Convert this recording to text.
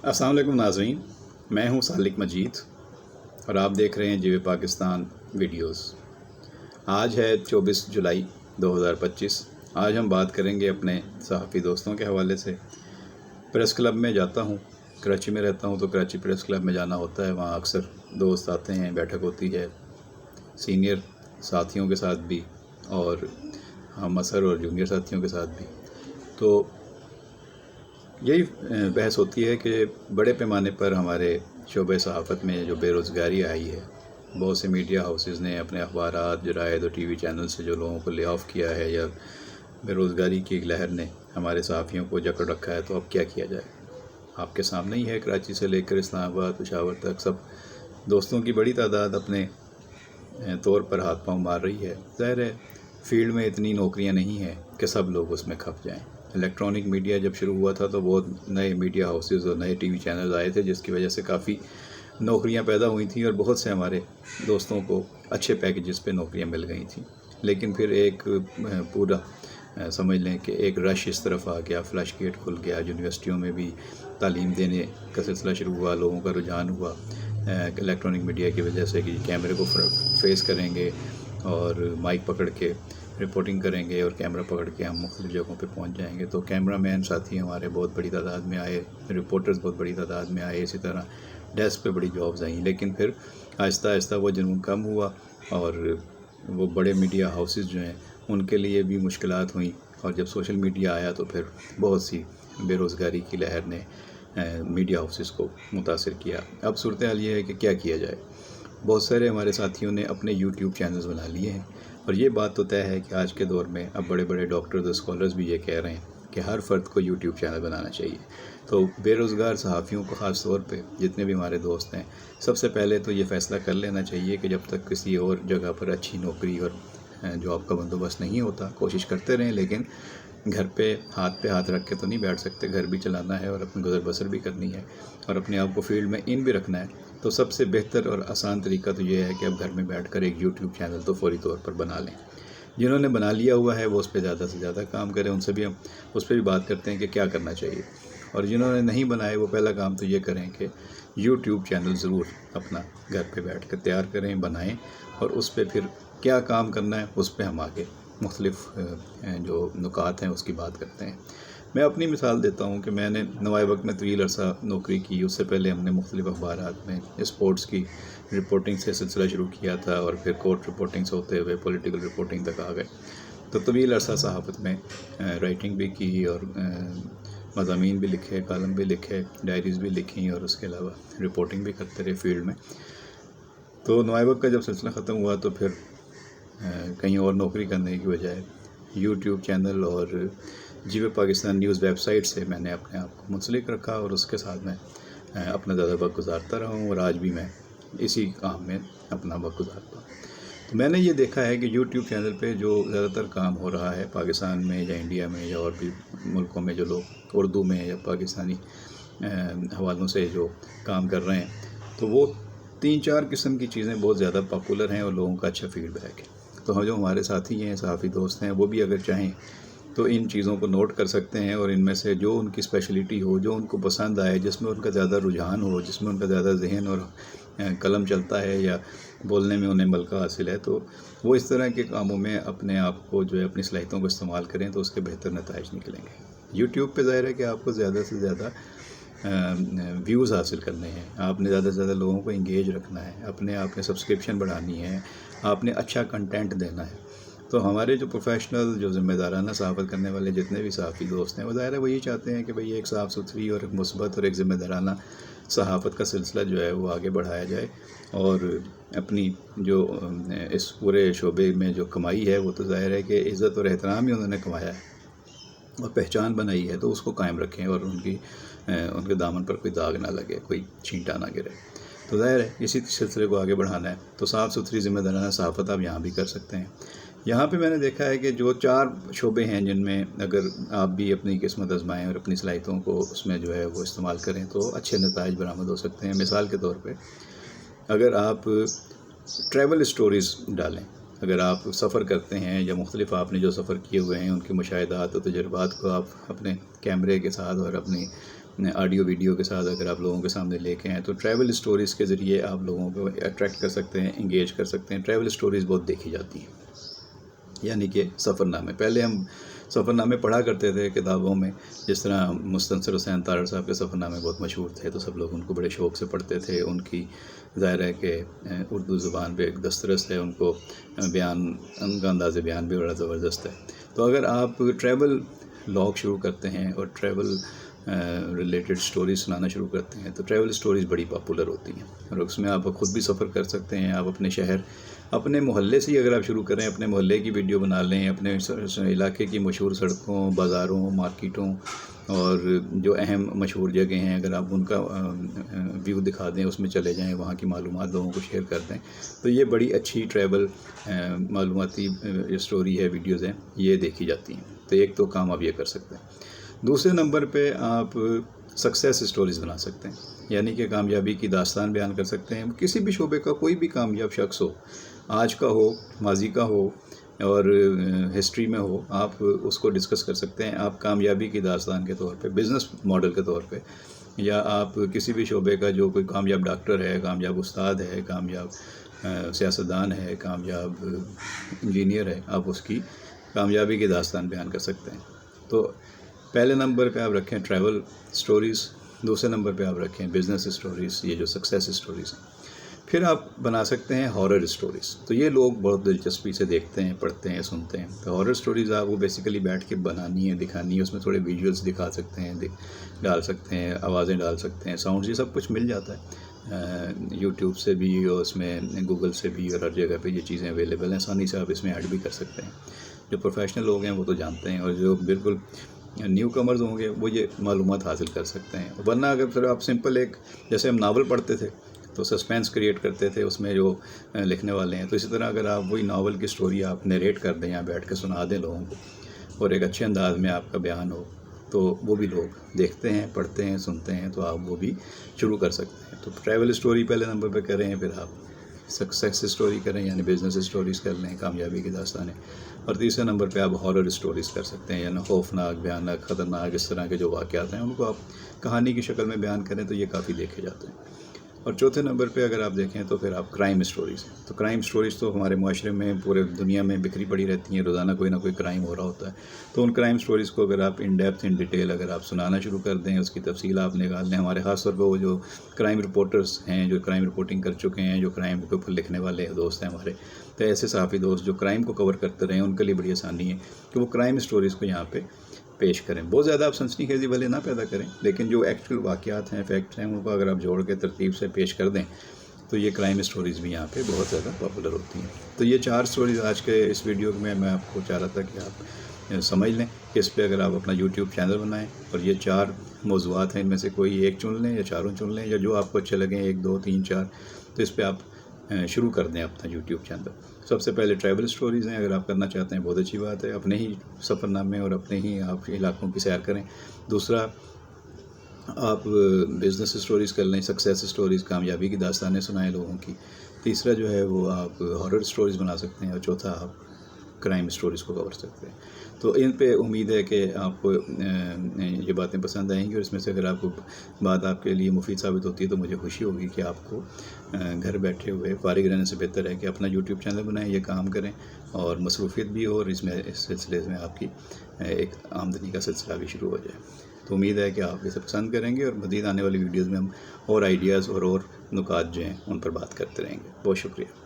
अस्सलाम वालेकुम नाज़रीन, मैं हूं सालिक मजीद और आप देख रहे हैं जीवे पाकिस्तान वीडियोस। आज है 24 जुलाई 2025। आज हम बात करेंगे अपने सहाफ़ी दोस्तों के हवाले से। प्रेस क्लब में जाता हूं, कराची में रहता हूं तो कराची प्रेस क्लब में जाना होता है। वहां अक्सर दोस्त आते हैं, बैठक होती है सीनियर साथियों के साथ भी और हम असर और जूनियर साथियों के साथ भी। तो यही बहस होती है कि बड़े पैमाने पर हमारे शोबे सहाफ़त में जो बेरोज़गारी आई है, बहुत से मीडिया हाउसेस ने अपने अखबारात, जराइद और टीवी चैनल से जो लोगों को ले ऑफ़ किया है या बेरोज़गारी की एक लहर ने हमारे सहाफ़ियों को जकड़ रखा है। तो अब क्या किया जाए? आपके सामने ही है, कराची से लेकर इस्लामाबाद, पेशावर तक सब दोस्तों की बड़ी तादाद अपने तौर पर हाथ पांव मार रही है। ज़ाहिर है फील्ड में इतनी नौकरियां नहीं हैं कि सब लोग उसमें खप जाएं। इलेक्ट्रॉनिक मीडिया जब शुरू हुआ था तो बहुत नए मीडिया हाउसेस और नए टीवी चैनल्स आए थे, जिसकी वजह से काफ़ी नौकरियां पैदा हुई थी और बहुत से हमारे दोस्तों को अच्छे पैकेजेस पे नौकरियां मिल गई थी। लेकिन फिर एक पूरा समझ लें कि एक रश इस तरफ आ गया, फ्लश गेट खुल गया, यूनिवर्सिटियों में भी तालीम देने का सिलसिला शुरू हुआ, लोगों का रुझान हुआ इलेक्ट्रॉनिक मीडिया की वजह से कि कैमरे को फेस करेंगे और माइक पकड़ के रिपोर्टिंग करेंगे और कैमरा पकड़ के हम मुख्तलिफ़ जगहों पे पहुंच जाएंगे। तो कैमरा मैन साथी हमारे बहुत बड़ी तादाद में आए, रिपोर्टर्स बहुत बड़ी तादाद में आए, इसी तरह डेस्क पे बड़ी जॉब्स आई। लेकिन फिर आहिस्ता आहिस्ता वो जुनून कम हुआ और वो बड़े मीडिया हाउसेस जो हैं उनके लिए भी मुश्किलात हुई। और जब सोशल मीडिया आया तो फिर बहुत सी बेरोज़गारी की लहर ने मीडिया हाउसेस को मुतासिर किया। अब सूरत हाल ये है कि क्या किया जाए। बहुत सारे हमारे साथियों ने अपने यूट्यूब चैनल्स बना लिए हैं और ये बात तो तय है कि आज के दौर में अब बड़े बड़े डॉक्टर्स और स्कॉलर्स भी ये कह रहे हैं कि हर फ़र्द को यूट्यूब चैनल बनाना चाहिए। तो बेरोज़गार सहाफ़ियों को ख़ास तौर पे जितने भी हमारे दोस्त हैं, सबसे पहले तो ये फ़ैसला कर लेना चाहिए कि जब तक किसी और जगह पर अच्छी नौकरी और जॉब का बंदोबस्त नहीं होता, कोशिश करते रहें। लेकिन घर पे हाथ रख के तो नहीं बैठ सकते, घर भी चलाना है और अपनी गुजर बसर भी करनी है और अपने आप को फील्ड में इन भी रखना है। तो सबसे बेहतर और आसान तरीका तो ये है कि अब घर में बैठकर एक यूट्यूब चैनल तो फौरी तौर पर बना लें। जिन्होंने बना लिया हुआ है वो उस पर ज़्यादा से ज़्यादा काम करें, उनसे भी हम उस पर भी बात करते हैं कि क्या करना चाहिए। और जिन्होंने नहीं बनाए वो पहला काम तो ये करें कि यूट्यूब चैनल ज़रूर अपना घर पे बैठ कर तैयार करें, बनाएं और उस पर फिर क्या काम करना है उस पर हम आगे मुख्तलिफ़ जो नुकात हैं उसकी बात करते हैं। मैं अपनी मिसाल देता हूँ कि मैंने नवाए वक्त में तवील अरसा नौकरी की। उससे पहले हमने मुख्तलिफ़ अखबारात में स्पोर्ट्स की रिपोर्टिंग से सिलसिला शुरू किया था और फिर कोर्ट रिपोर्टिंग से होते हुए पॉलिटिकल रिपोर्टिंग तक आ गए। तो तवील अरसा सहाफ़त में राइटिंग भी की और मज़ामीन भी लिखे, कॉलम भी लिखे, डायरीज़ भी लिखी और उसके अलावा रिपोर्टिंग भी करते रहे फील्ड में। तो नवाए वक्त का जब सिलसिला ख़त्म हुआ तो फिर कहीं और नौकरी करने की बजाय यूट्यूब चैनल और जीवे पाकिस्तान न्यूज़ वेबसाइट से मैंने अपने आप को मुंसलिक रखा और उसके साथ मैं अपना ज़्यादा वक्त गुजारता रहा हूँ और आज भी मैं इसी काम में अपना वक्त गुजारता हूँ। तो मैंने ये देखा है कि यूट्यूब चैनल पे जो ज़्यादातर काम हो रहा है पाकिस्तान में या इंडिया में या और भी मुल्कों में, जो लोग उर्दू में या पाकिस्तानी हवालों से जो काम कर रहे हैं, तो वो 3-4 किस्म की चीज़ें बहुत ज़्यादा पॉपुलर हैं और लोगों का अच्छा फीडबैक है। तो जो हमारे साथी हैं, सहाफ़ी दोस्त हैं, वो भी अगर चाहें तो इन चीज़ों को नोट कर सकते हैं और इनमें से जो उनकी स्पेशलिटी हो, जो उनको पसंद आए, जिसमें उनका ज़्यादा रुझान हो, जिसमें उनका ज़्यादा जहन और कलम चलता है या बोलने में उन्हें मलका हासिल है, तो वो इस तरह के कामों में अपने आप को जो है अपनी सलाहियतों को इस्तेमाल करें तो उसके बेहतर नताइज निकलेंगे। यूट्यूब पे ज़ाहिर है कि आपको ज़्यादा से ज़्यादा व्यूज़ हासिल करने हैं, आपने ज़्यादा से ज़्यादा लोगों को इंगेज रखना है, अपने आप में सब्सक्रिप्शन बढ़ानी है, आपने अच्छा कंटेंट देना है। तो हमारे जो प्रोफेशनल, जो ज़िम्मेदाराना सहाफ़त करने वाले जितने भी सहाफ़ी दोस्त हैं, वो ज़ाहिर है वो ये चाहते हैं कि भाई एक साफ़ सुथरी और एक मुस्बत और एक ज़िम्मेदाराना सहाफ़त का सिलसिला जो है वो आगे बढ़ाया जाए और अपनी जो इस पूरे शोबे में जो कमाई है वो तो ज़ाहिर है कि इज़्ज़त और एहतराम ही उन्होंने कमाया है और पहचान बनाई है, तो उसको कायम रखें और उनके दामन पर कोई दाग ना लगे, कोई छींटा ना गिरे। तो ज़ाहिर है इसी सिलसिले को आगे बढ़ाना है तो साफ़ सुथरी ज़िम्मेदाराना सहाफ़त आप यहाँ भी कर सकते हैं। यहाँ पे मैंने देखा है कि जो 4 शोबे हैं जिनमें अगर आप भी अपनी किस्मत आजमाएं और अपनी सलाहियतों को उसमें जो है वो इस्तेमाल करें तो अच्छे नताइज बरामद हो सकते हैं। मिसाल के तौर पे अगर आप ट्रैवल स्टोरीज़ डालें, अगर आप सफ़र करते हैं या मुख्तलिफ़ आपने जो सफ़र किए हुए हैं उनके मुशाहिदात और तजुर्बात को आप अपने कैमरे के साथ और अपनी آڈیو ویڈیو کے ساتھ اگر آپ لوگوں کے سامنے لے کے آئیں تو ٹریول اسٹوریز کے ذریعے آپ لوگوں کو اٹریکٹ کر سکتے ہیں، انگیج کر سکتے ہیں۔ ٹریول اسٹوریز بہت دیکھی جاتی ہیں، یعنی کہ سفر نامے۔ پہلے ہم سفر نامے پڑھا کرتے تھے کتابوں میں، جس طرح مستنصر حسین تارڑ صاحب کے سفر نامے بہت مشہور تھے، تو سب لوگ ان کو بڑے شوق سے پڑھتے تھے۔ ان کی ظاہر ہے کہ اردو زبان پہ ایک دسترس ہے، ان کو بیان، ان کا انداز بیان بھی بڑا زبردست ہے۔ تو اگر آپ ٹریول لاگ شروع کرتے ہیں اور ٹریول ریلیٹڈ سٹوریز سنانا شروع کرتے ہیں تو ٹریول سٹوریز بڑی پاپولر ہوتی ہیں، اور اس میں آپ خود بھی سفر کر سکتے ہیں۔ آپ اپنے شہر، اپنے محلے سے ہی اگر آپ شروع کریں، اپنے محلے کی ویڈیو بنا لیں، اپنے علاقے کی مشہور سڑکوں، بازاروں، مارکیٹوں اور جو اہم مشہور جگہ ہیں اگر آپ ان کا ویو دکھا دیں، اس میں چلے جائیں، وہاں کی معلومات لوگوں کو شیئر کر دیں، تو یہ بڑی اچھی ٹریول معلوماتی اسٹوری ہے، ویڈیوز ہیں، یہ دیکھی جاتی ہیں۔ تو ایک تو کام آپ یہ کر سکتے ہیں۔ دوسرے نمبر پہ آپ سکسیس اسٹوریز بنا سکتے ہیں، یعنی کہ کامیابی کی داستان بیان کر سکتے ہیں۔ کسی بھی شعبے کا کوئی بھی کامیاب شخص ہو، آج کا ہو، ماضی کا ہو اور ہسٹری میں ہو، آپ اس کو ڈسکس کر سکتے ہیں۔ آپ کامیابی کی داستان کے طور پہ، بزنس ماڈل کے طور پہ، یا آپ کسی بھی شعبے کا جو کوئی کامیاب ڈاکٹر ہے، کامیاب استاد ہے، کامیاب سیاستدان ہے، کامیاب انجینئر ہے، آپ اس کی کامیابی کی داستان بیان کر سکتے ہیں۔ تو پہلے نمبر پہ آپ رکھیں ٹریول سٹوریز، دوسرے نمبر پہ آپ رکھیں بزنس سٹوریز، یہ جو سکسیس سٹوریز ہیں۔ پھر آپ بنا سکتے ہیں ہارر سٹوریز، تو یہ لوگ بہت دلچسپی سے دیکھتے ہیں، پڑھتے ہیں، سنتے ہیں۔ تو ہارر سٹوریز آپ وہ بیسیکلی بیٹھ کے بنانی ہے، دکھانی ہے، اس میں تھوڑے ویژولز دکھا سکتے ہیں، ڈال سکتے ہیں، آوازیں ڈال سکتے ہیں، ساؤنڈز، یہ سب کچھ مل جاتا ہے یوٹیوب سے بھی، اور اس میں گوگل سے بھی، اور ہر جگہ پہ یہ چیزیں اویلیبل ہیں، آسانی سے آپ اس میں ایڈ بھی کر سکتے ہیں۔ جو پروفیشنل لوگ ہیں وہ تو جانتے ہیں، اور جو بالکل نیو کمرز ہوں گے وہ یہ معلومات حاصل کر سکتے ہیں۔ ورنہ اگر پھر آپ سمپل ایک، جیسے ہم ناول پڑھتے تھے تو سسپینس کریٹ کرتے تھے اس میں جو لکھنے والے ہیں، تو اسی طرح اگر آپ وہی ناول کی سٹوری آپ نیریٹ کر دیں یا بیٹھ کے سنا دیں لوگوں کو، اور ایک اچھے انداز میں آپ کا بیان ہو، تو وہ بھی لوگ دیکھتے ہیں، پڑھتے ہیں، سنتے ہیں، تو آپ وہ بھی شروع کر سکتے ہیں۔ تو ٹریول سٹوری پہلے نمبر پہ کریں، پھر آپ سکسیس سٹوری کریں، یعنی بزنس سٹوریز کر لیں، کامیابی کی داستانیں، اور تیسرے نمبر پہ آپ ہارر سٹوریز کر سکتے ہیں، یعنی خوفناک، بھیانک، خطرناک اس طرح کے جو واقعات ہیں ان کو آپ کہانی کی شکل میں بیان کریں، تو یہ کافی دیکھے جاتے ہیں۔ اور چوتھے نمبر پہ اگر آپ دیکھیں تو پھر آپ کرائم سٹوریز ہیں۔ تو کرائم سٹوریز تو ہمارے معاشرے میں، پورے دنیا میں بکھری پڑی رہتی ہیں، روزانہ کوئی نہ کوئی کرائم ہو رہا ہوتا ہے۔ تو ان کرائم سٹوریز کو اگر آپ ان ڈیپتھ، ان ڈیٹیل اگر آپ سنانا شروع کر دیں، اس کی تفصیل آپ نکال لیں، ہمارے خاص طور پہ وہ جو کرائم رپورٹرز ہیں، جو کرائم رپورٹنگ کر چکے ہیں، جو کرائم کے اوپر لکھنے والے دوست ہیں ہمارے، تو ایسے صحافی دوست جو کرائم کو کور کرتے رہے ہیں، ان کے لیے بڑی آسانی ہے کہ وہ کرائم سٹوریز کو یہاں پہ پیش کریں۔ بہت زیادہ آپ سنسنی خیزی بھلے نہ پیدا کریں، لیکن جو ایکچوئل واقعات ہیں، فیکٹس ہیں، ان کو اگر آپ جوڑ کے ترتیب سے پیش کر دیں تو یہ کرائم سٹوریز بھی یہاں پہ بہت زیادہ پاپولر ہوتی ہیں۔ تو یہ 4 سٹوریز آج کے اس ویڈیو میں آپ کو چاہ رہا تھا کہ آپ سمجھ لیں کہ اس پہ اگر آپ اپنا یوٹیوب چینل بنائیں اور یہ 4 موضوعات ہیں، ان میں سے کوئی ایک چن لیں یا چاروں چن لیں، یا جو آپ کو اچھے لگیں، 1 2 3 4، تو اس پہ آپ شروع کر دیں اپنا یوٹیوب چینل۔ سب سے پہلے ٹریول سٹوریز ہیں، اگر آپ کرنا چاہتے ہیں بہت اچھی بات ہے، اپنے ہی سفر نامے اور اپنے ہی آپ علاقوں کی سیر کریں۔ دوسرا، آپ بزنس سٹوریز کر لیں، سکسیس سٹوریز، کامیابی کی داستانیں سنائیں لوگوں کی۔ تیسرا جو ہے وہ آپ ہارر سٹوریز بنا سکتے ہیں، اور چوتھا آپ کرائم سٹوریز کو کور سکتے ہیں۔ تو ان پہ امید ہے کہ آپ کو یہ باتیں پسند آئیں گی، اور اس میں سے اگر آپ کو بات آپ کے لیے مفید ثابت ہوتی ہے تو مجھے خوشی ہوگی کہ آپ کو گھر بیٹھے ہوئے فارغ رہنے سے بہتر ہے کہ اپنا یوٹیوب چینل بنائیں، یہ کام کریں، اور مصروفیت بھی ہو، اور اس سلسلے میں آپ کی ایک آمدنی کا سلسلہ بھی شروع ہو جائے۔ تو امید ہے کہ آپ اسے پسند کریں گے، اور مزید آنے والی ویڈیوز میں ہم اور آئیڈیاز اور نکات جو ہیں ان پر بات کرتے رہیں گے۔ بہت شکریہ۔